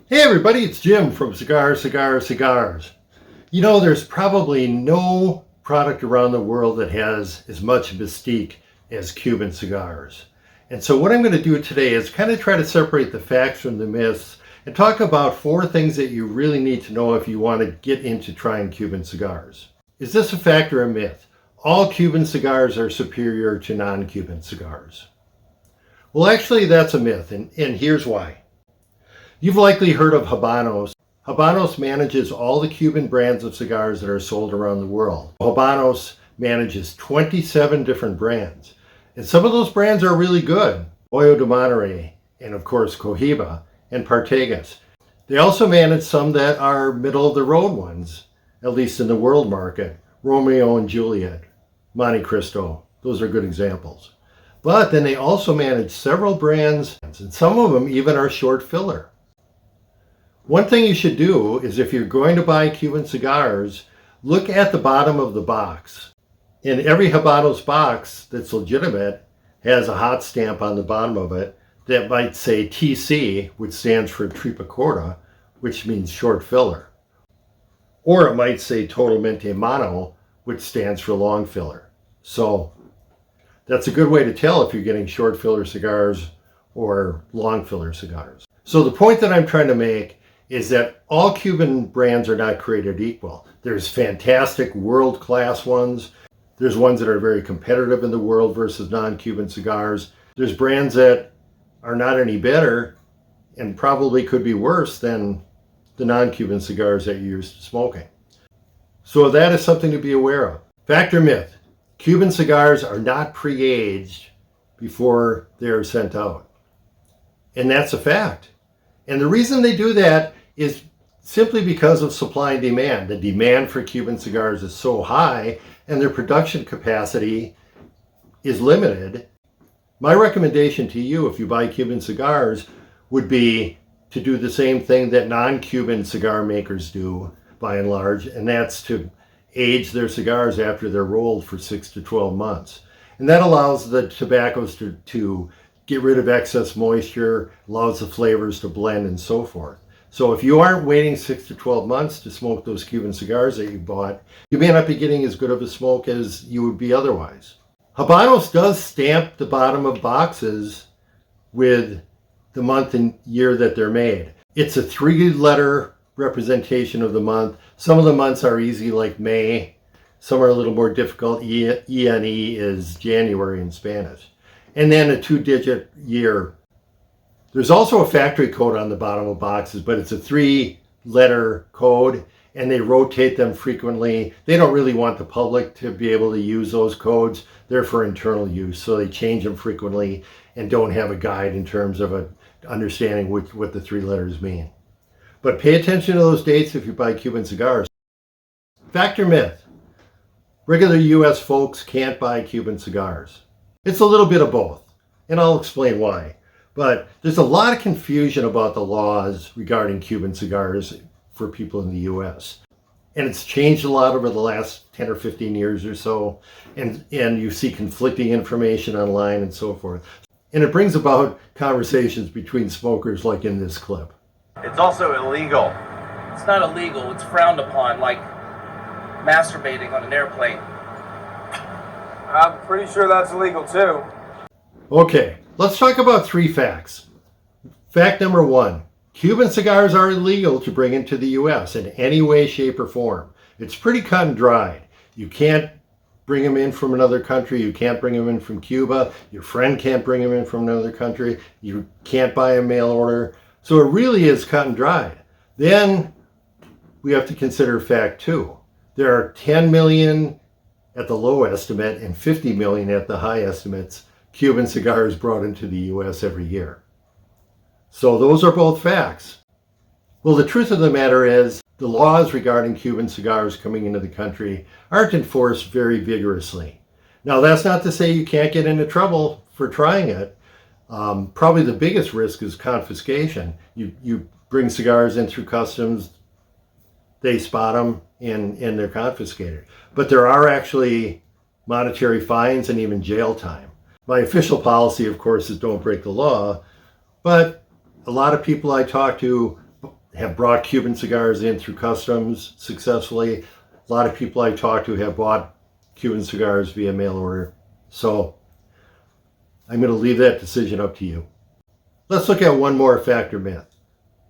Hey everybody, it's Jim from Cigars. You know, there's probably no product around the world that has as much mystique as Cuban cigars. And so what I'm going to do today is kind of try to separate the facts from the myths and talk about 4 things that you really need to know if you want to get into trying Cuban cigars. Is this a fact or a myth? All Cuban cigars are superior to non-Cuban cigars. Well, actually, that's a myth, and here's why. You've likely heard of Habanos. Habanos manages all the Cuban brands of cigars that are sold around the world. Habanos manages 27 different brands. And some of those brands are really good. Hoyo de Monterrey, and of course Cohiba, and Partagas. They also manage some that are middle of the road ones, at least in the world market. Romeo and Juliet, Monte Cristo, those are good examples. But then they also manage several brands, and some of them even are short filler. One thing you should do is if you're going to buy Cuban cigars, look at the bottom of the box. In every Habanos box that's legitimate has a hot stamp on the bottom of it that might say TC, which stands for tripa corta, which means short filler. Or it might say totalmente mono, which stands for long filler. So that's a good way to tell if you're getting short filler cigars or long filler cigars. So the point that I'm trying to make is that all Cuban brands are not created equal. There's fantastic world-class ones. There's ones that are very competitive in the world versus non-Cuban cigars. There's brands that are not any better and probably could be worse than the non-Cuban cigars that you're used to smoking. So that is something to be aware of. Fact or myth? Cuban cigars are not pre-aged before they're sent out. And that's a fact. And the reason they do that is simply because of supply and demand. The demand for Cuban cigars is so high and their production capacity is limited. My recommendation to you if you buy Cuban cigars would be to do the same thing that non-Cuban cigar makers do by and large, and that's to age their cigars after they're rolled for 6 to 12 months. And that allows the tobaccos to get rid of excess moisture, allows the flavors to blend and so forth. So if you aren't waiting 6 to 12 months to smoke those Cuban cigars that you bought, you may not be getting as good of a smoke as you would be otherwise. Habanos does stamp the bottom of boxes with the month and year that they're made. It's a 3-letter representation of the month. Some of the months are easy, like May. Some are a little more difficult. ENE is January in Spanish. And then a 2-digit year. There's also a factory code on the bottom of boxes, but it's a 3-letter code, and they rotate them frequently. They don't really want the public to be able to use those codes. They're for internal use, so they change them frequently and don't have a guide in terms of understanding what the 3 letters mean. But pay attention to those dates if you buy Cuban cigars. Fact or myth? Regular U.S. folks can't buy Cuban cigars. It's a little bit of both, and I'll explain why. But there's a lot of confusion about the laws regarding Cuban cigars for people in the U.S. And it's changed a lot over the last 10 or 15 years or so, and you see conflicting information online and so forth. And it brings about conversations between smokers like in this clip. It's also illegal. It's not illegal, it's frowned upon, like masturbating on an airplane. I'm pretty sure that's illegal too. Okay, let's talk about 3 facts. Fact number 1, Cuban cigars are illegal to bring into the U.S. in any way, shape, or form. It's pretty cut and dried. You can't bring them in from another country. You can't bring them in from Cuba. Your friend can't bring them in from another country. You can't buy a mail order. So it really is cut and dried. Then we have to consider fact 2. There are 10 million at the low estimate and 50 million at the high estimates Cuban cigars brought into the U.S. every year. So those are both facts. Well, the truth of the matter is the laws regarding Cuban cigars coming into the country aren't enforced very vigorously. Now, that's not to say you can't get into trouble for trying it. Probably the biggest risk is confiscation. You bring cigars in through customs, they spot them, and they're confiscated. But there are actually monetary fines and even jail time. My official policy, of course, is don't break the law, but a lot of people I talk to have brought Cuban cigars in through customs successfully. A lot of people I talk to have bought Cuban cigars via mail order. So I'm going to leave that decision up to you. Let's look at one more fact or myth.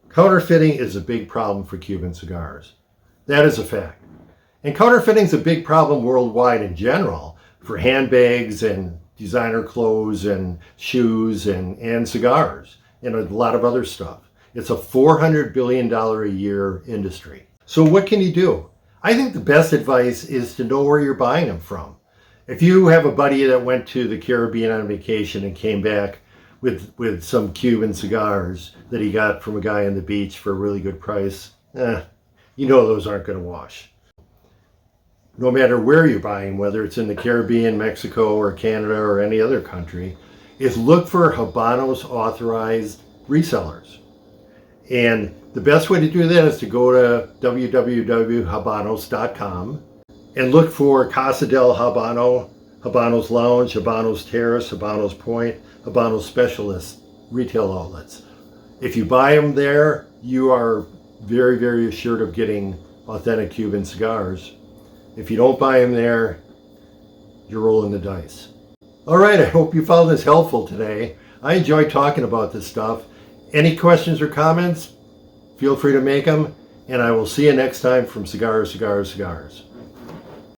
Counterfeiting is a big problem for Cuban cigars. That is a fact. And counterfeiting is a big problem worldwide in general for handbags and designer clothes and shoes and cigars and a lot of other stuff. It's a $400 billion a year industry. So what can you do? I think the best advice is to know where you're buying them from. If you have a buddy that went to the Caribbean on vacation and came back with some Cuban cigars that he got from a guy on the beach for a really good price, you know those aren't going to wash. No matter where you're buying, whether it's in the Caribbean, Mexico, or Canada, or any other country, is look for Habanos authorized resellers. And the best way to do that is to go to www.habanos.com and look for Casa del Habano, Habanos Lounge, Habanos Terrace, Habanos Point, Habanos Specialist retail outlets. If you buy them there, you are very, very assured of getting authentic Cuban cigars. If you don't buy them there, you're rolling the dice. All right, I hope you found this helpful today. I enjoy talking about this stuff. Any questions or comments, feel free to make them, and I will see you next time from Cigars, Cigars, Cigars.